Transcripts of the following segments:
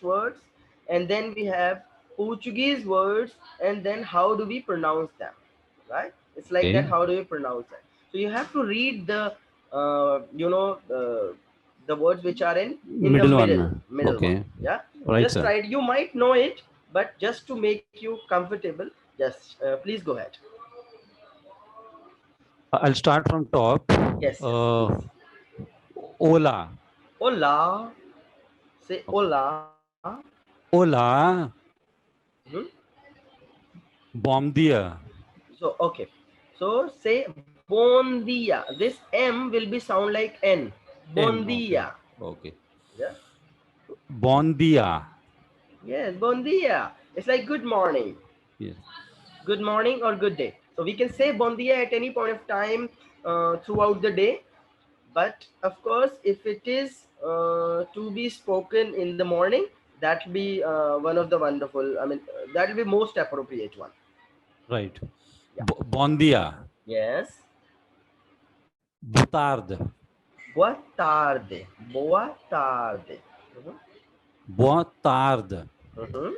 words, and then we have Portuguese words, and then how do we pronounce them, right? It's like that. Okay. How do you pronounce it? So you have to read the, the words which are in the Middle one. middle one. Okay. Yeah, Right, just sir. try it. You might know it, but just to make you comfortable, just please go ahead. I'll start from top. Yes, yes, Uh, please. Ola. Hola. Say Okay. hola. Ola. Mhm. Bom dia. So okay. So say bon dia. This M will be sound like N. Bon N. Okay. dia. Okay. Yeah. Bon dia. Yes, bon dia. It's like good morning. Yes. Good morning or good day. So we can say bon dia at any point of time throughout the day. But of course, if it is to be spoken in the morning, that will be one of the wonderful. I mean, that will be most appropriate one. Right. Yeah. Bon dia. Yes. Boa tarde. Boa tarde. Boa tarde. Mhm. Boa tarde. Mhm.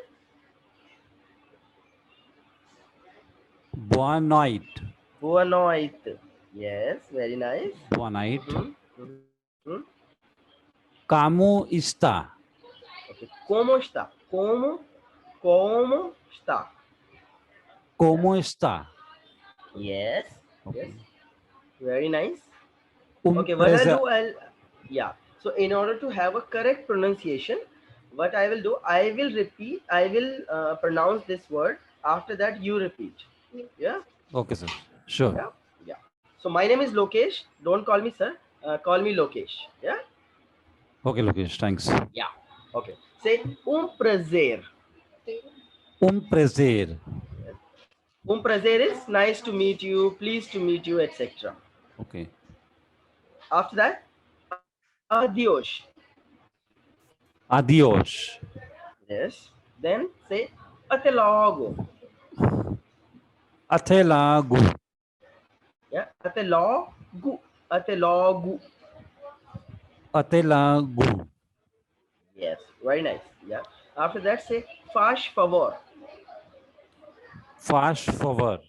Boa noite. Boa noite. Yes, very nice. Boa night. Mhm. Mhm. Como está? Okay. Como está? Como está? Yeah. Como está? Yes. Yes. Okay. Very nice. Um Okay, what I'll presa do, yeah. So in order to have a correct pronunciation, what I will do, I will repeat, I will pronounce this word. After that, you repeat. Yeah, Okay, sir. Sure. yeah, yeah. So my name is Lokesh. Don't call me sir. Call me Lokesh. Yeah, Okay, Lokesh. Thanks. yeah. Okay. Say prazer. Prazer. Prazer is nice to meet you, pleased to meet you, etc. Okay. After that, adios. Adios. Yes. Then say até logo. Até logo. Yeah, até logo. Até logo. Yes, very nice. Yeah. After that, say faz favor. Faz favor.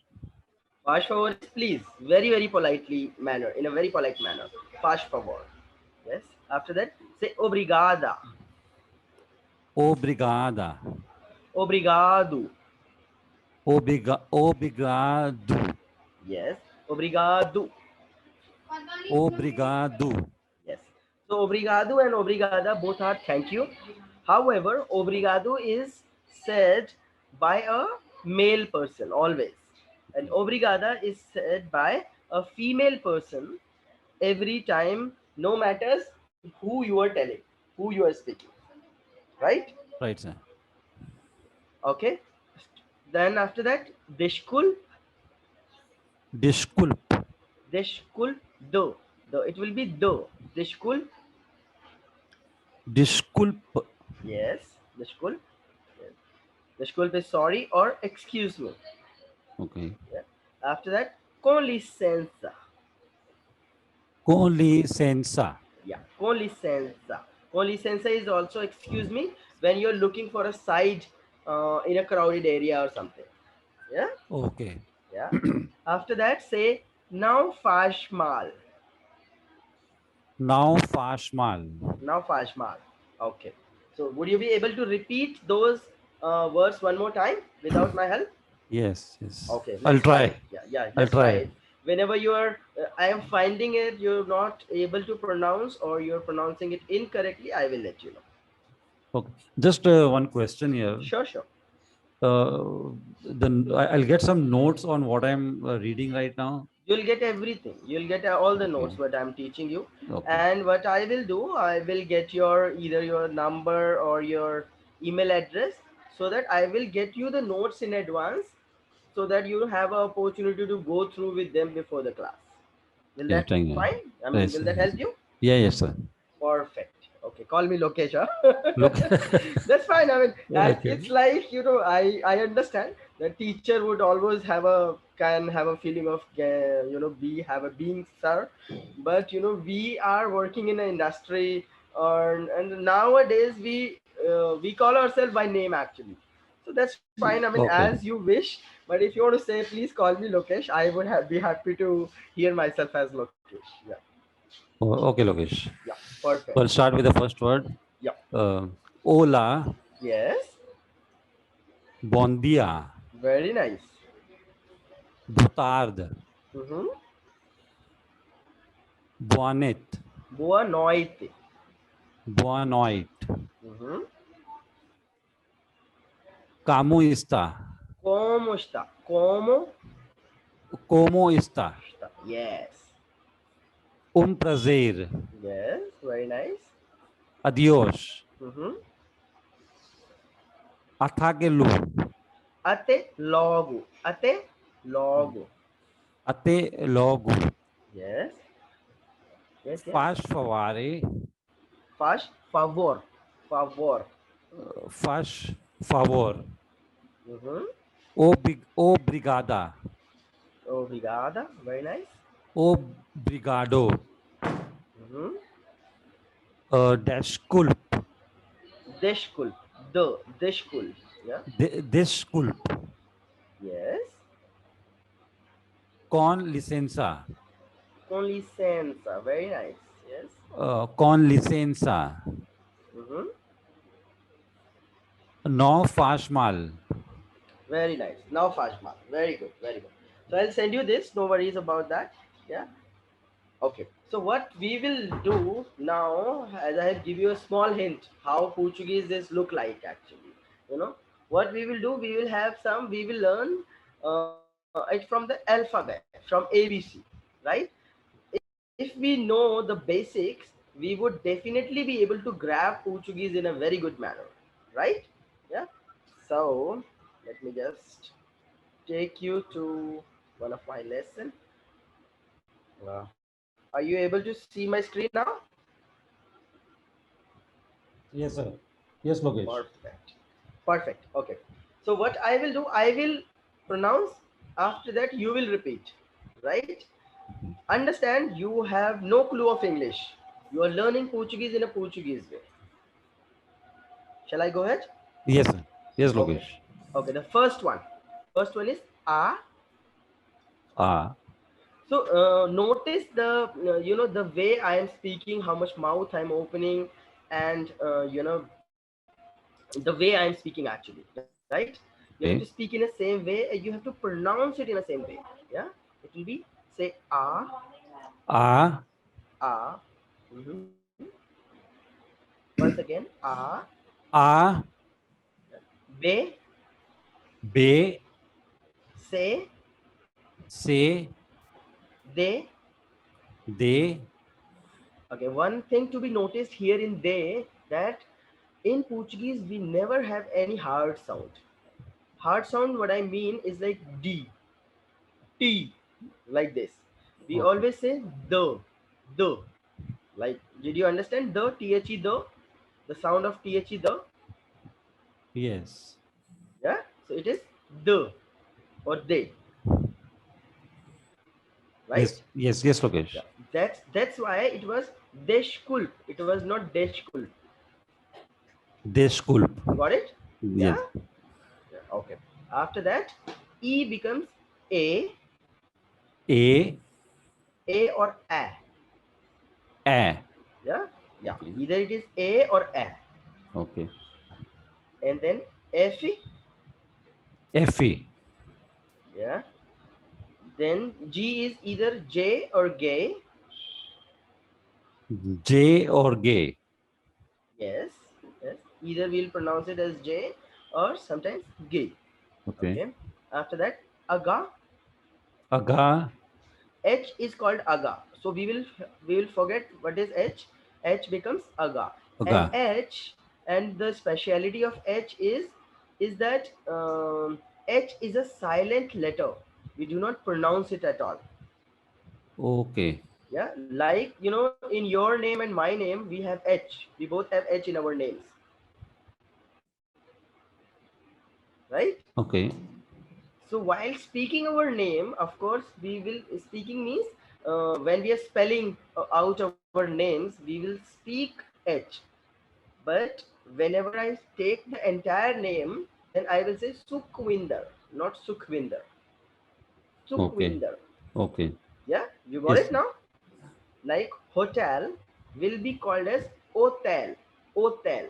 Faz favor is please, very very politely manner, in a very polite manner. Faz favor. Yes. After that, say obrigada. Obrigada. Obrigado. Obrigado. Yes. Obrigado. Obrigado. Yes. So obrigado and obrigada both are thank you. However, obrigado is said by a male person always, and obrigada is said by a female person every time, no matters who you are telling, who you are speaking, right? Right, sir. Okay. Then after that, deshkul, Desculpe. deshkul, the it will be the deshkul. Desculpe. Yes, deshkul. Yes. Deshkul is sorry or excuse me. Okay. Yeah. After that, con licenza. Com licença. Yeah, con licenza. Con licenza is also excuse me when you're looking for a side in a crowded area or something. Yeah, Okay. yeah. After that, say now faz mal. Now faz mal. Now faz mal. Okay. So would you be able to repeat those words one more time without my help? Yes, yes. Okay, I'll let's try try. it. Yeah, yeah, I'll let's try try. it. Whenever you are, I am finding it, you're not able to pronounce or you're pronouncing it incorrectly, I will let you know. Okay. Just one question here. Sure, sure. I'll get some notes on what I'm reading right now. You'll get everything. You'll get all the Okay. notes what I'm teaching you. Okay. And what I will do, I will get your either your number or your email address so that I will get you the notes in advance so that you have an opportunity to go through with them before the class. Will Yeah, that thank you. fine? I mean, Yes, will that yes. help you? Yeah, yes, sir. Perfect. Okay, call me Lokesh. Huh? Look. That's fine. I mean, Okay. it's like I understand the teacher would always have a can have a feeling of be have a being sir, but we are working in an industry, and nowadays we we call ourselves by name actually. So that's fine. I mean, Okay. as you wish. But if you want to say, please call me Lokesh, I would be happy to hear myself as Lokesh. Yeah, Okay, Lokesh. yeah, perfect. So I'll start with the first word. Yeah, Ola, yes, bom dia, very nice. boa tarde, Mm-hmm. boa noite, Boa noite. boa noite. Mm-hmm. Como está? Como está? Como Como está? está? Yes, Prazer. yes, very nice. Adiós. Mm-hmm. Athagelu. Até logo. Até logo. Até logo. Yes, yes, yes. Faz favore. Faz favor. Favor. Faz favor. Mm-hmm. Obrigada. Obrigada. Very nice. Obrigado. Mm-hmm. Desculpe. Desculpe. The. Desculpe. Yeah. Desculpe. Yes. Com licença. Com licença. Very nice. Yes. Com licença. Mm-hmm. Não faz mal. Very nice. Now Fashma. Very good. Very good. So I'll send you this. No worries about that. Yeah. Okay. So what we will do now, as I have give you a small hint, how Portuguese is look like actually. You know what we will do. We will have some. We will learn it from the alphabet, from ABC, right? If we know the basics, we would definitely be able to grab Portuguese in a very good manner, right? Yeah. So let me just take you to one of my lesson. Are you able to see my screen now? Yes, sir. Yes, Lokesh. Perfect. Perfect. Okay. So what I will do, I will pronounce. After that, you will repeat. Right? Understand? You have no clue of English. You are learning Portuguese in a Portuguese way. Shall I go ahead? Yes, sir. Yes, Okay. Lokesh. Okay. The first one. First one is a. Ah, So notice the the way I am speaking, how much mouth I'm opening, and the way I am speaking actually, right? You have to speak in okay. the same way, and you have to pronounce it in the same way. Yeah, it will be say A, ah. Mm-hmm. Once again A, be B, say C, they. D. Okay, one thing to be noticed here in they, that in Portuguese we never have any hard sound. Hard sound, what I mean is like D, T, like this. We Okay. always say the. Like, did you understand the the? The sound of the? Yes. Yeah. So it is the or they, right? Yes, yes, yes, Yeah. Lokesh. That's why it was deshkulp. It was not deshkulp. Desculpe. Got it? Yes. Yeah. Yeah. Okay. After that, E becomes a, A, a or a. A. Yeah. Yeah. Okay. Either it is a or a, Okay. and then F. F, Yeah. Then G is either J or gay. J or gay. Yes, yes. Either we'll pronounce it as J or sometimes gay. Okay. Okay. After that, aga. Aga, H is called aga. So we will forget what is H. H becomes aga. And Aga. H, and the speciality of H is that H is a silent letter. We do not pronounce it at all. Okay. Yeah, like in your name and my name, we have H. We both have H in our names, right? Okay. So while speaking our name, of course, we will speaking means when we are spelling out our names, we will speak H. But whenever I take the entire name, then I will say Sukhwinder, not Sukhwinder. Okay. Sukhwinder. Okay. Yeah, you got Yes. it now? Like hotel will be called as hotel. Hotel.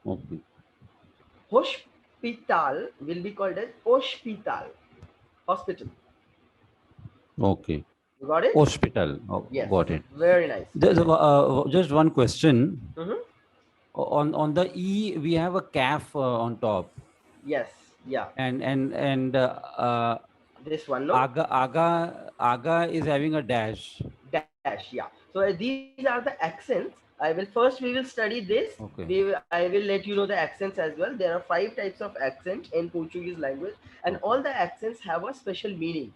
Okay. Hospital will be called as hospital. Hospital. Okay. You got it? Hospital. Oh, Yes. got it. Very nice. Very Just, nice. just one question. Mhm. On the E, we have a calf on top, Yes. Yeah. and This one, no? aga is having a dash. Dash. Yeah. So these are the accents. I will first we will study this. Okay. I will let you know the accents as well. There are 5 types of accent in Portuguese language, and all Okay. the accents have a special meaning.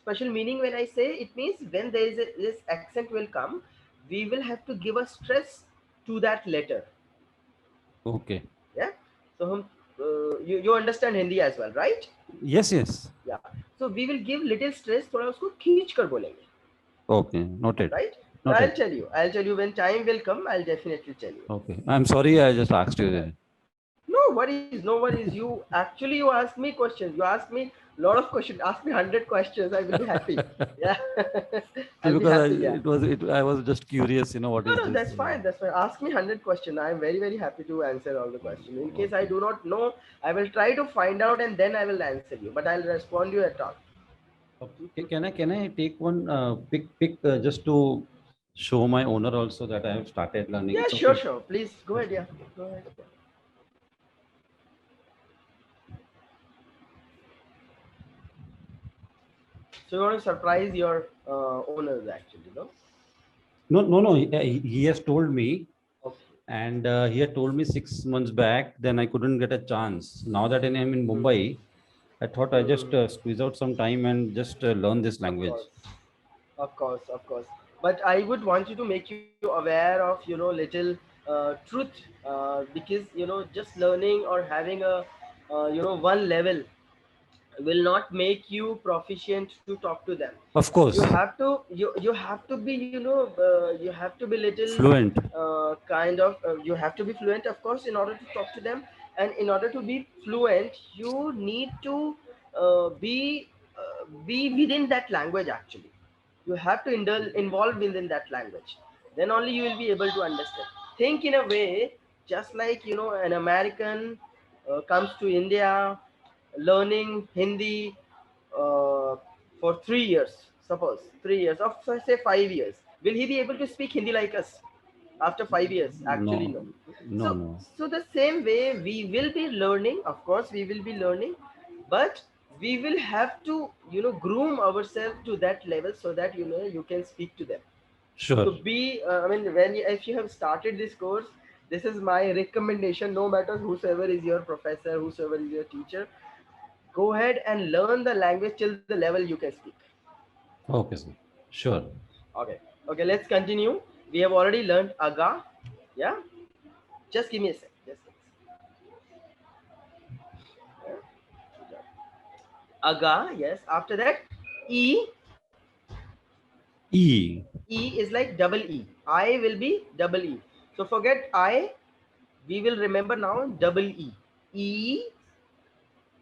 Special meaning, when I say, it means when there is this accent will come, we will have to give a stress to that letter. Okay. Yeah. So you understand Hindi as well, right? Yes. Yes. Yeah. So we will give little stress, थोड़ा उसको खींच कर बोलेंगे, Okay. Noted. right? So Noted. I'll tell you when time will come. I'll definitely tell you. Okay. I'm sorry. I just asked you that. No worries, no worries. You ask me questions. You ask me a lot of questions. Ask me 100 questions. I will be happy. Yeah, See, I'll be because happy. Yeah. I was just curious. What No, is no, this? that's fine. That's fine. Ask me 100 questions. I am very, very happy to answer all the questions. In case I Okay. do not know, I will try to find out and then I will answer you. But I'll respond you at all. Okay. Can I take one pick just to show my owner also that I have started learning? Yeah, It's sure, okay. sure. Please go ahead. Yeah, go ahead. So you want to surprise your owners, actually, no? No, no, no. He has told me, Okay. and he had told me 6 months back. Then I couldn't get a chance. Now that I'm in Mumbai, I thought I just Hmm. squeeze out some time and just learn this Of language. course. Of course, of course. But I would want you to make you aware of, little truth, because, just learning or having a, one level will not make you proficient to talk to them. Of You course, have to, you have to be, you have to be little, fluent. kind of, you have to be fluent, of course, in order to talk to them. And in order to be fluent, you need to be within that language, actually. You have to involve within that language, then only you will be able to understand. Think in a way, just like, an American comes to India learning Hindi uh, for 3 years, suppose 3 years, or say 5 years. Will he be able to speak Hindi like us after 5 years? Actually, No, no. no, So, no. the same way we will be learning. Of course, we will be learning, but we will have to, groom ourselves to that level so that, you can speak to them. Sure. So I mean, if you have started this course, this is my recommendation. No matter whosoever is your professor, whosoever is your teacher, go ahead and learn the language till the level you can speak. Okay, sir. Sure. Okay. Okay. Let's continue. We have already learned aga. Yeah. Just give me a sec. Just give me a sec. Aga. Yes. After that, e. E. E is like double E. I will be double E. So forget I. We will remember now double E. E.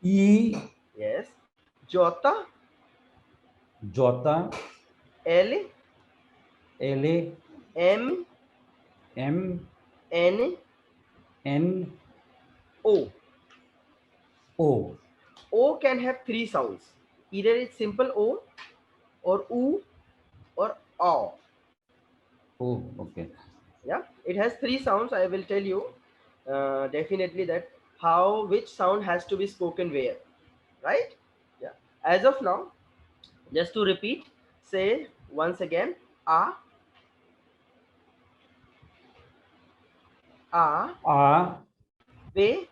E. Yes. Jota. Jota. L. L. A. M. M. N. N. O. O. O can have 3 sounds. Either it's simple O, or U, or O. O. Okay. Yeah, it has 3 sounds. I will tell you definitely that how which sound has to be spoken where. Right? Yeah. As of now, just to repeat, say once again, A, A, A. B,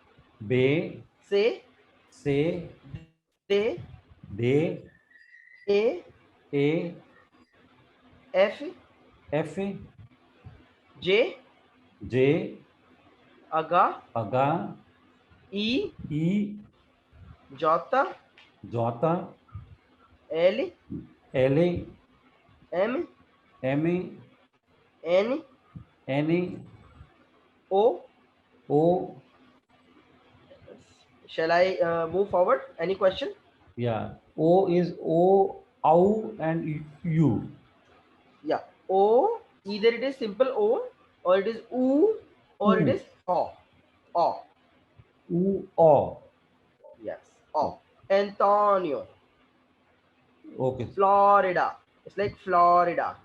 B. C, C. D, D. A, A. F, F. J, J. Aga, Aga. E, E. Jota, Jota. L, L. M, M. N, N. O, O. Shall I move forward? Any question? Yeah. O is O, ow, and U. Yeah. O, either it is simple O, or it is oo, or it U. is o. O. U, O. Yes. O. Antonio. Okay. Florida. It's like Florida.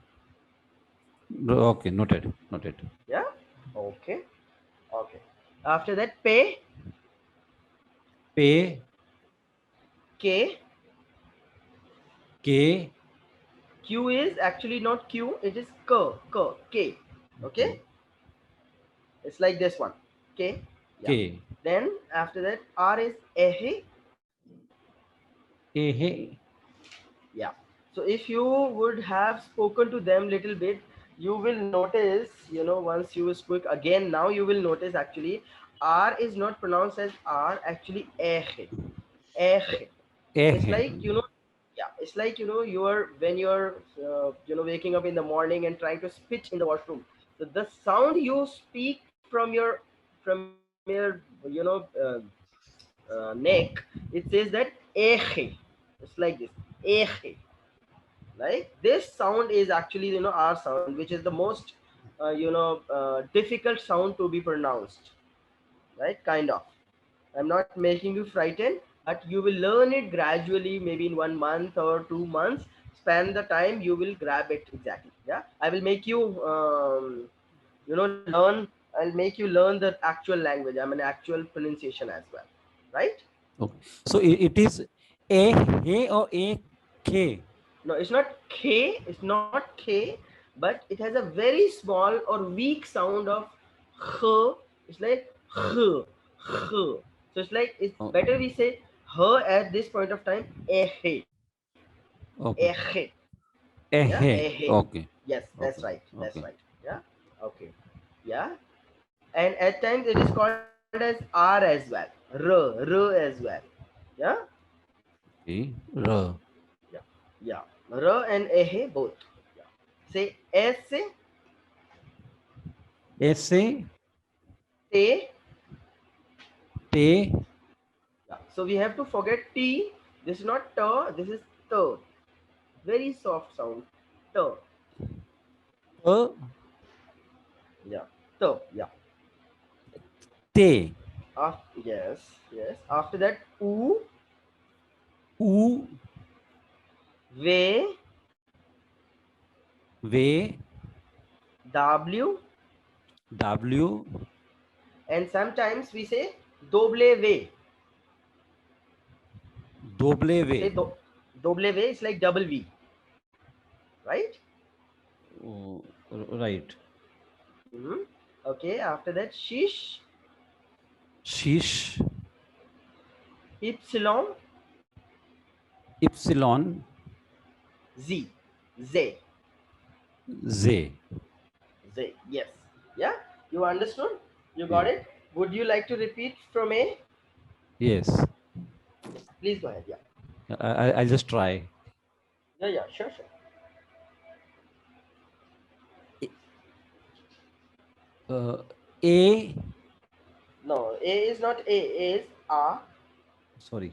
Okay. Noted. Noted. Yeah. Okay. Okay. After that, pay. Pay. K. K. Q is actually not Q. It is K. K. K. Okay. Okay. It's like this one. K. Yeah. K. Then after that, R is ehe. A. Hey. Yeah. So if you would have spoken to them little bit, you will notice, once you speak again, now you will notice actually R is not pronounced as R, actually eh. Eh. A. It's Hey. like, yeah, it's like, you are, when you're, waking up in the morning and trying to spit in the washroom. So the sound you speak from your, neck, it says that eh. It's like this. Eh. Like this sound is actually, our sound, which is the most difficult sound to be pronounced, right? Kind of. I'm not making you frightened, but you will learn it gradually, maybe in 1 month or 2 months. Spend the time, you will grab it exactly. Yeah, I will make you learn. I'll make you learn the actual language. I mean actual pronunciation as well, right? Okay. So it is A. Hey or A. K. No, it's not K. It's not K, but it has a very small or weak sound of H. It's like H. H. So it's like it's Oh, better we say H at this point of time. Eh. okay. Eh. A. Yeah. Hey. Eh. Okay. Yes, that's Okay. right. That's Okay. right. Yeah. Okay. Yeah. And at times it is called as R as well. R as well. Yeah. Okay. R. Yeah. Yeah. R and eh both. Yeah. Say S. S. A. Say. T. Yeah. So we have to forget T. This is not T. This is T. Very soft sound. T. T. Yeah. T. Yeah. T. Yes. Yes. After that, U. U. V. V. W. W. And sometimes we say W. W. Say W is like double V. Right? Oh, right. Mm-hmm. Okay. After that, Shish. Shish. Y. Epsilon. Z. Z. Z. Z. Yes. Yeah. You understood? You got Yeah. it? Would you like to repeat from A? Yes. Please go ahead. Yeah. I'll just try. Yeah. Yeah. Sure. Sure. Uh, A. No. A is not A. A is A. Sorry.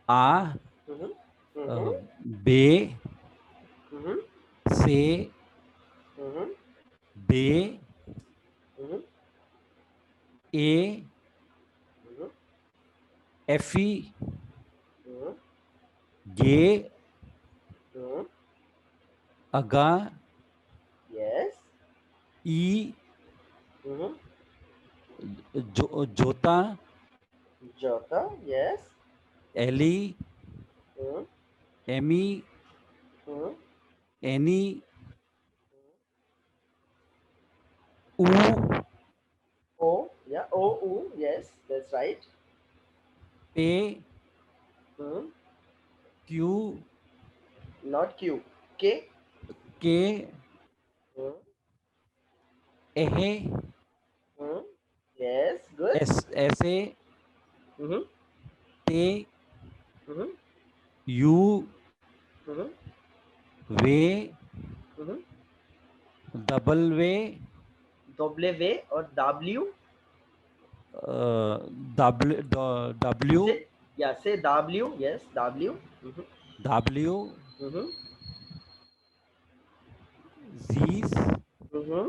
A. Mm-hmm. Mm-hmm. B. Mm-hmm. C. Mm-hmm. B. Mm-hmm. A. Mm-hmm. F. E. Mm-hmm. G. Mm-hmm. Aga. Yes. E. Mm-hmm. Jota. Jota. Yes. Ellie. Mm-hmm. Emmy. Mm-hmm. Annie. U. O. Yeah. O. U. Yes. That's right. P. Mm-hmm. Q. Not Q. K. K. Mm-hmm. A. Mm-hmm. Yes. Good. S. S. A. Mm-hmm. T. Mm-hmm. U. Mm-hmm. W. Mm-hmm. W. W or W. W, W, Say W. Yes, W. Mm-hmm. W, Mm-hmm. Z's, Mm-hmm.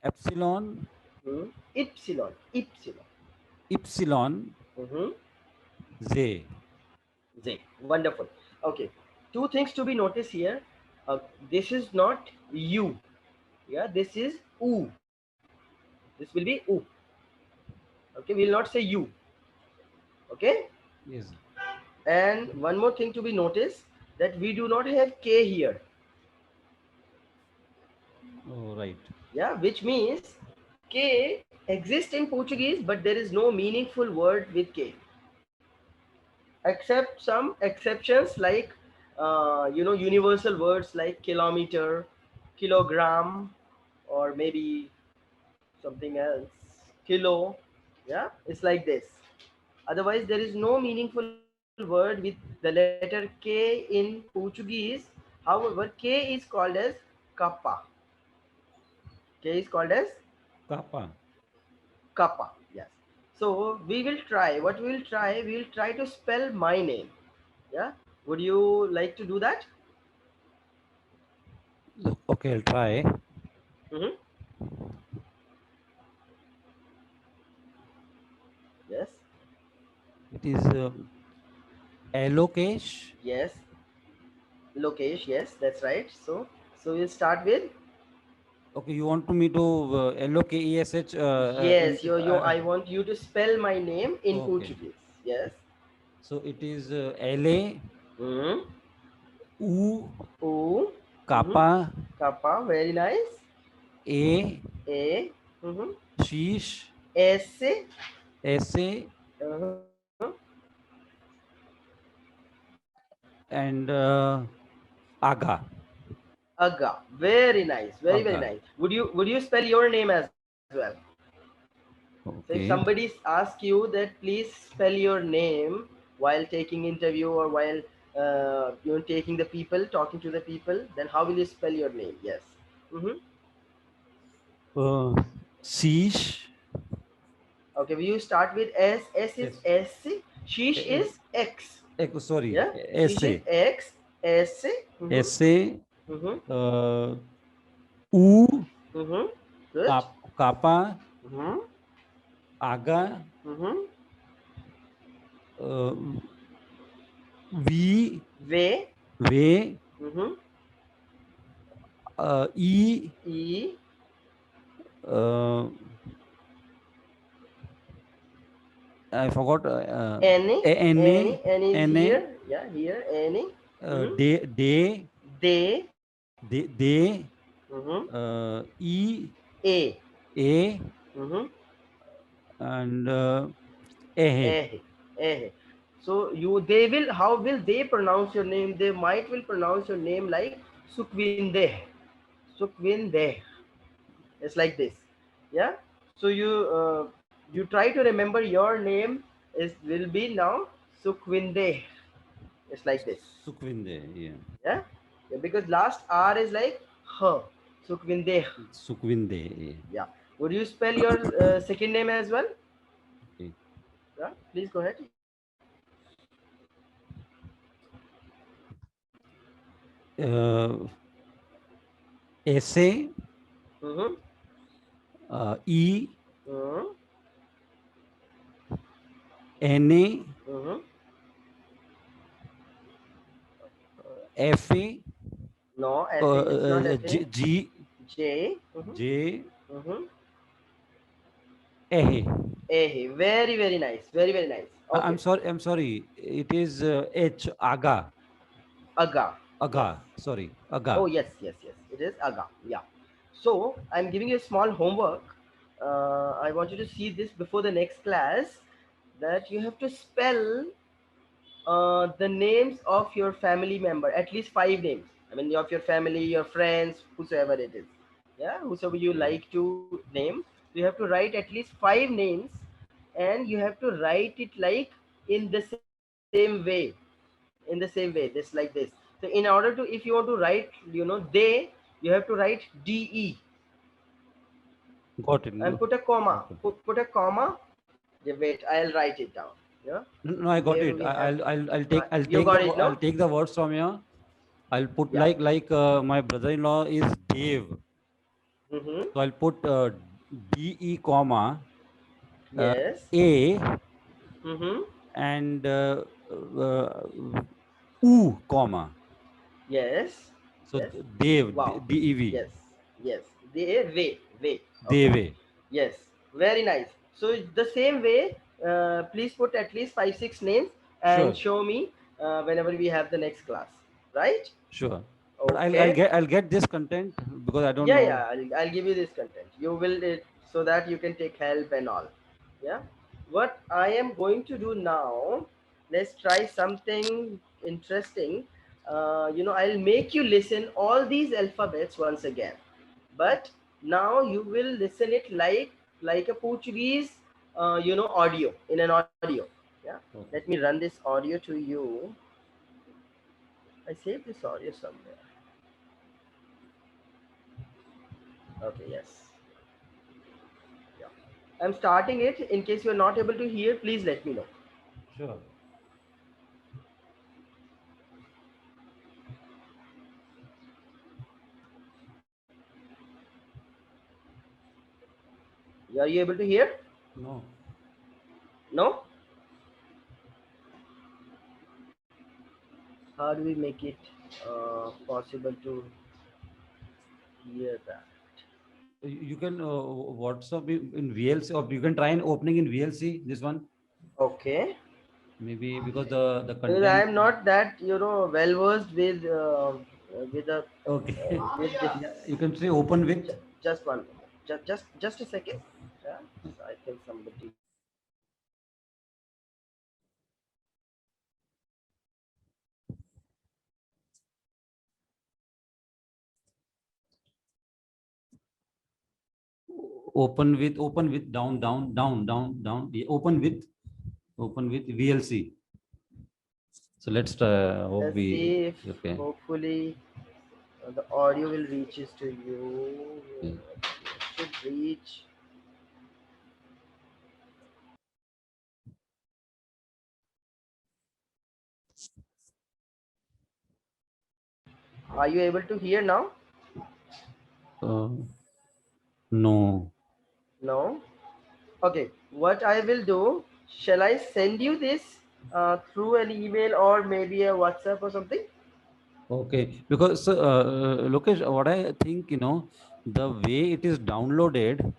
Epsilon, Mm-hmm. Epsilon. Epsilon. Epsilon, Mm-hmm. Z. Z. Wonderful. Okay. Two things to be noticed here. This is not U. Yeah, this is U. This will be U. Okay, we will not say U. Okay. Yes. And one more thing to be noticed, that we do not have K here. Oh, right. Yeah, which means K exists in Portuguese, but there is no meaningful word with K, except some exceptions like universal words like kilometer, kilogram, or maybe something else, kilo. Yeah, it's like this. Otherwise, there is no meaningful word with the letter K in Portuguese. However, K is called as kappa. K is called as Kappa. kappa. Yes. So we will try. What we will try? We will try to spell my name. Yeah. Would you like to do that? Okay, I'll try. Mm-hmm. Yes. It is Alokesh. Yes. Lokesh. Yes, that's right. So we'll start with Okay, you want me to Lokesh yes. You. I want you to spell my name in okay. Portuguese. Yes. So it is LA Mm-hmm. U O. Mm-hmm. Kappa Kappa. Very nice. A A. Mm-hmm. Sheesh S. SA Uh-huh. and Aga. Aga. Very nice. Very Aga. nice. Would you spell your name as well? So if Okay. somebody asks you that please spell your name while taking interview or while taking the people, talking to the people, then how will you spell your name? Yes. Mm-hmm. Uh, Sheesh. Okay. Will you start with S? S is Yes. S. Sheesh Eh, is X. Sorry. Yeah. Sheesh is SA. X. S. Mm-hmm. SA. Mm-hmm. Uh, U Mm-hmm. Good. Kappa Mm-hmm. Aga Mm-hmm. uh, V Way. V Mm-hmm. E E. uh, I forgot Any. NA Any is NA here. Yeah. Here. Any. Mm-hmm. Day They. They Mm-hmm. E A. A Mm-hmm. and A. Eh. Eh. So you they will how will they pronounce your name? They might will pronounce your name like Sukhvindeh. Sukhvindeh. It's like this. Yeah. So you try to remember your name is will be now Sukhvindeh. It's like this. Sukhvinde, yeah. Yeah. Yeah, because last R is like H. Sukhvindeh. Sukhvinde, yeah. Yeah. Would you spell your second name as well? Okay. Yeah. Please go ahead. Uh, SA Mm-hmm. E Mm-hmm. NA Mm-hmm. FA No, FA. It's not FA. G J. Mm-hmm. J Mm-hmm. A. A. Very nice. Very nice. I'm Okay. sorry. I'm sorry. It is H Aga. Aga. Yes. Aga. Sorry. Oh, Aga. yes. It is Aga. Yeah. So I'm giving you a small homework. I want you to see this before the next class. That you have to spell the names of your family member, at least five names. I mean, of your family, your friends, whosoever it is. Yeah, whosoever you Okay. like to name. So you have to write at least five names, and you have to write it like in the same way, this like this. So in order to, if you want to write, they, you have to write de. Got it. and put a comma. Okay. Put a comma. Yeah, wait, I'll write it down. Yeah. No, I got Where do it. we have? I'll You take got it, I'll no? take the words from here. I'll put Yeah. my brother-in-law is Dave. Mm-hmm. So I'll put DE comma uh, Yes. A Mm-hmm. and uh, U comma. Yes. So Yes. Dev, Wow. DEV, Yes. Yes. They way. Okay. Deve. Yes. Very nice. So the same way, please put at least 5 6 names and Sure, show me whenever we have the next class. Right? sure. But Okay. I'll get this content because I don't Yeah, know. yeah. I'll give you this content. You will so that you can take help and all. Yeah. What I am going to do now, let's try something interesting. I'll make you listen all these alphabets once again, but now you will listen it like a Portuguese, audio in an audio. Yeah. Let Okay. me run this audio to you. I saved this audio somewhere. Okay. Yes. Yeah. I'm starting it. In case you're not able to hear, please let me know. Sure. Are you able to hear? No. No? How do we make it possible to hear that? You can WhatsApp in VLC, or you can try an opening in VLC. This one Okay. maybe because the Because I content. am not that well versed with the Okay. with this. Yeah, you can say open with. Just one moment. Just a second. Yeah. So I think somebody. Open with down. Yeah, open with VLC. So let's try. Hope Let's we see if okay. hopefully the audio will reaches to you. Yeah. Should reach. Are you able to hear now? Uh, no. No. Okay, what I will do, shall I send you this through an email or maybe a WhatsApp or something? Okay, because Lokesh, what I think, the way it is downloaded,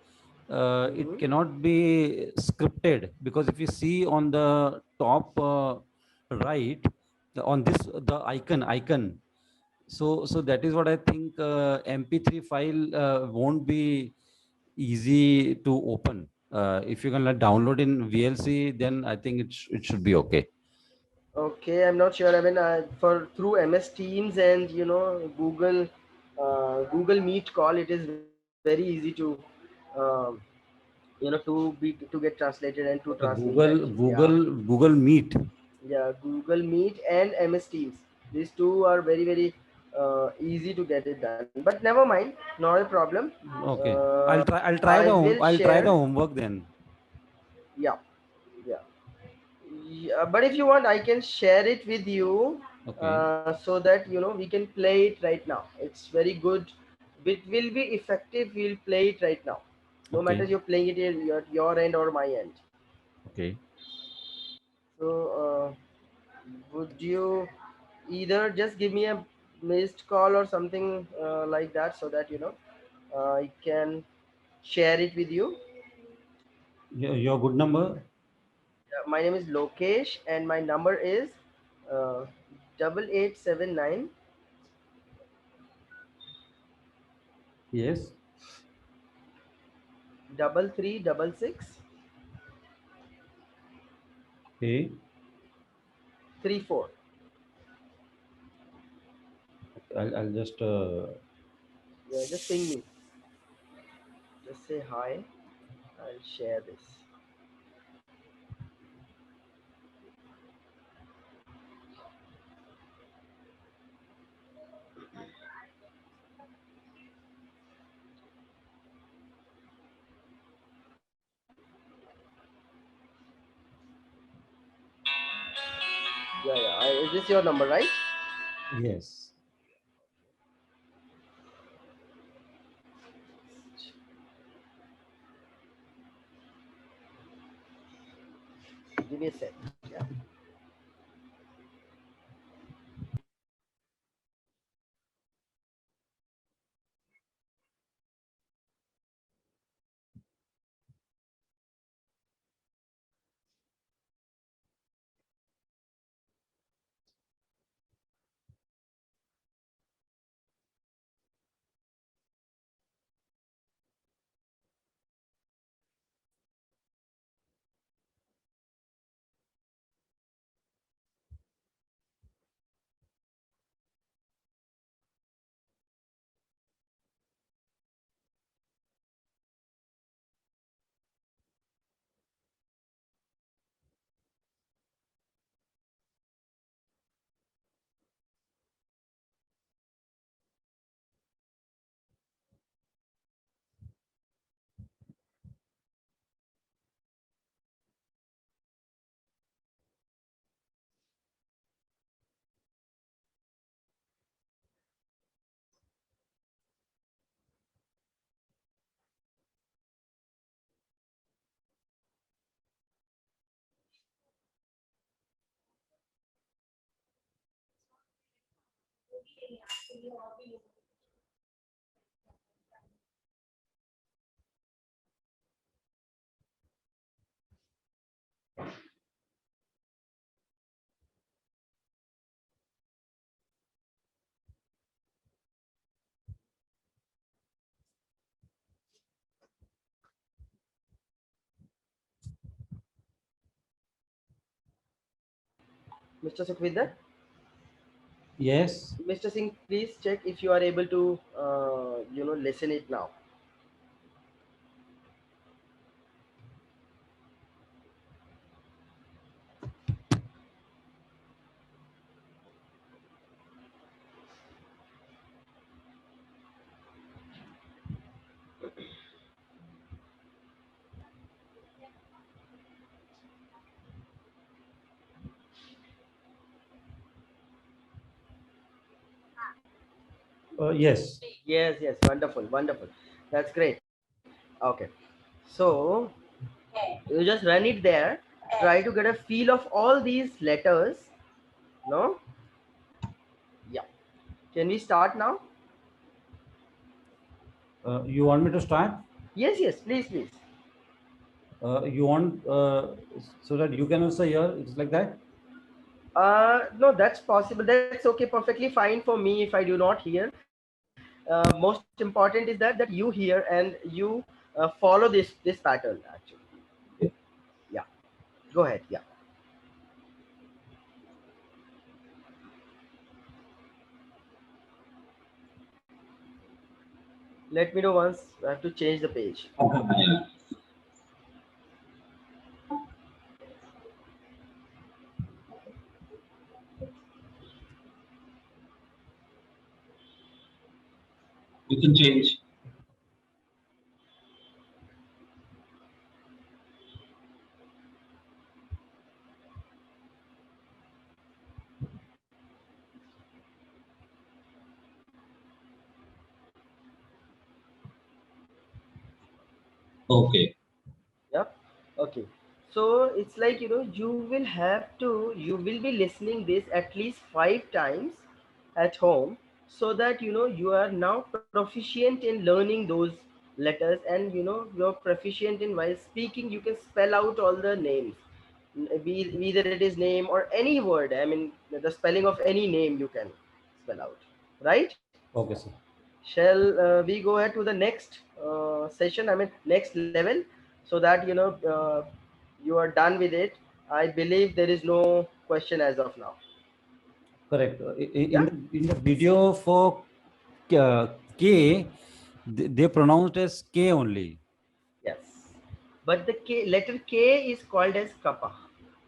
it Hmm. cannot be scripted, because if you see on the top right, on this the icon, so that is what I think. MP3 file won't be easy to open. If you can download in VLC, then I think it should be okay. Okay, I'm not sure. I mean, for through MS Teams and Google Meet call, it is very easy um, to get translated and to Okay, transmit actually. Yeah. Google Meet. Yeah, Google Meet and MS Teams. These two are very easy to get it done. But never mind, not a problem. Okay, I will I'll try share. the homework then. Yeah, yeah. Yeah, but if you want, I can share it with you Okay, so that we can play it right now. It's very good. It will be effective. We'll play it right now. No matter okay, you're playing it at your end or my end. okay. So, would you either just give me a missed call or something like that so that I can share it with you. Your good number? My name is Lokesh and my number is uh, 8879 Yes. 3366 Okay. 34. I'll just Yeah, just ping me. Just say hi. I'll share this. Is this your number, right? Yes. Give me a sec. Yeah. Mr. Sukhvinder, Yes. Mr. Singh, please check if you are able to, listen it now. Yes. Yes, yes, wonderful, wonderful. That's great. Okay. So you just run it there, try to get a feel of all these letters. No? Yeah. Can we start now? You want me to start? Yes, yes, please, please. You want so that you can also hear? It's like that. No, that's possible. That's okay, perfectly fine for me if I do not hear. Most important is that you hear and you follow this pattern actually. Yeah. Go ahead. Yeah. Let me know once I have to change the page. You can change. Okay. Yep. Okay. So it's like, you will be listening this at least 5 times at home, so that you are now proficient in learning those letters, and you're proficient in, while speaking, you can spell out all the names. Either it is name or any word. I mean, the spelling of any name you can spell out. Right? Okay, sir. Shall we go ahead to the next session, I mean next level, so that you are done with it. I believe there is no question as of now. Correct. Yeah. In the video for K, they pronounced as K only. Yes, but the letter K is called as kappa.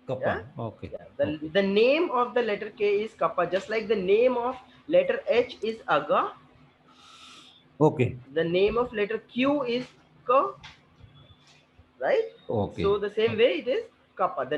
Kappa. Yeah. Okay. Yeah, Okay. the name of the letter K is kappa, just like the name of letter H is aga. Okay. The name of letter Q is ka, right? So Okay. the same way it is kappa. The